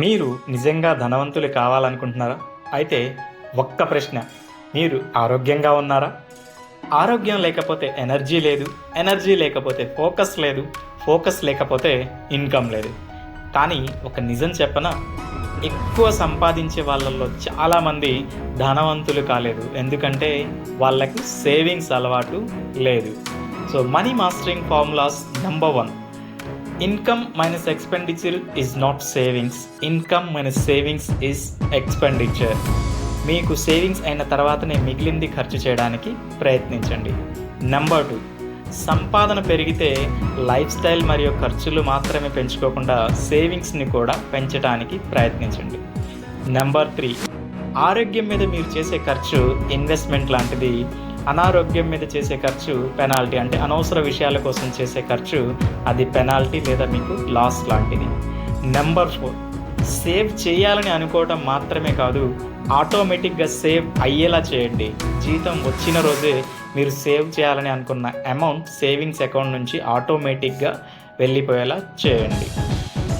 మీరు నిజంగా ధనవంతులు కావాలనుకుంటున్నారా? అయితే ఒక్క ప్రశ్న. మీరు ఆరోగ్యంగా ఉన్నారా? ఆరోగ్యం లేకపోతే ఎనర్జీ లేదు. ఎనర్జీ లేకపోతే ఫోకస్ లేదు. ఫోకస్ లేకపోతే ఇన్కమ్ లేదు. కానీ ఒక నిజం చెప్పనా? ఎక్కువ సంపాదించే వాళ్ళల్లో చాలామంది ధనవంతులు కాలేదు. ఎందుకంటే వాళ్ళకి సేవింగ్స్ అలవాటు లేదు. So money mastering formulas number 1. Income minus expenditure is not savings. Income minus savings is expenditure. మీకు సేవింగ్స్ అయిన తర్వాతనే మిగిలింది ఖర్చు చేయడానికి ప్రయత్నించండి. నెంబర్ 2, సంపాదన పెరిగితే లైఫ్ స్టైల్ మరియు ఖర్చులు మాత్రమే పెంచుకోకుండా సేవింగ్స్ని కూడా పెంచడానికి ప్రయత్నించండి. నెంబర్ 3, ఆరోగ్యం మీద మీరు చేసే ఖర్చు ఇన్వెస్ట్మెంట్ లాంటిది. అనారోగ్యం మీద చేసే ఖర్చు పెనాల్టీ. అంటే అనవసర విషయాల కోసం చేసే ఖర్చు అది పెనాల్టీ లేదా మీకు లాస్ లాంటిది. నెంబర్ 4, సేవ్ చేయాలని అనుకోవటం మాత్రమే కాదు, ఆటోమేటిక్గా సేవ్ అయ్యేలా చేయండి. జీతం వచ్చిన రోజే మీరు సేవ్ చేయాలని అనుకున్న అమౌంట్ సేవింగ్స్ అకౌంట్ నుంచి ఆటోమేటిక్గా వెళ్ళిపోయేలా చేయండి.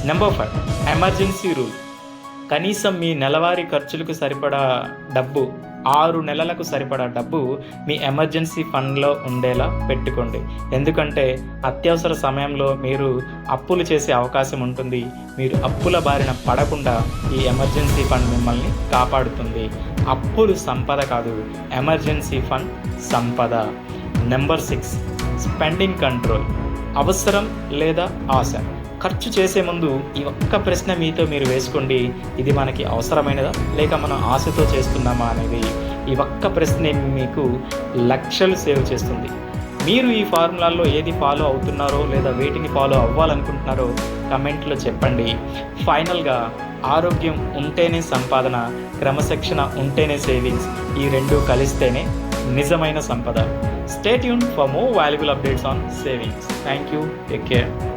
Number 5, emergency rule. కనీసం మీ నెలవారీ ఖర్చులకు సరిపడా డబ్బు, 6 నెలలకు సరిపడా డబ్బు మీ ఎమర్జెన్సీ ఫండ్లో ఉండేలా పెట్టుకోండి. ఎందుకంటే అత్యవసర సమయంలో మీరు అప్పులు చేసే అవకాశం ఉంటుంది. మీరు అప్పుల బారిన పడకుండా ఈ ఎమర్జెన్సీ ఫండ్ మిమ్మల్ని కాపాడుతుంది. అప్పులు సంపద కాదు, ఎమర్జెన్సీ ఫండ్ సంపద. Number 6, spending control. అవసరం లేదా ఆశ. ఖర్చు చేసే ముందు ఈ ఒక్క ప్రశ్న మీతో మీరు వేసుకోండి. ఇది మనకి అవసరమైనదా లేక మనం ఆశతో చేస్తున్నామా అనేది. ఈ ఒక్క ప్రశ్నే మీకు లక్షలు సేవ్ చేస్తుంది. మీరు ఈ ఫార్ములాల్లో ఏది ఫాలో అవుతున్నారో లేదా వేటిని ఫాలో అవ్వాలనుకుంటున్నారో కమెంట్లో చెప్పండి. ఫైనల్గా ఆరోగ్యం ఉంటేనే సంపాదన, క్రమశిక్షణ ఉంటేనే సేవింగ్స్. ఈ రెండు కలిస్తేనే నిజమైన సంపద. Stay tuned for more valuable updates on savings. Thank you. Take care.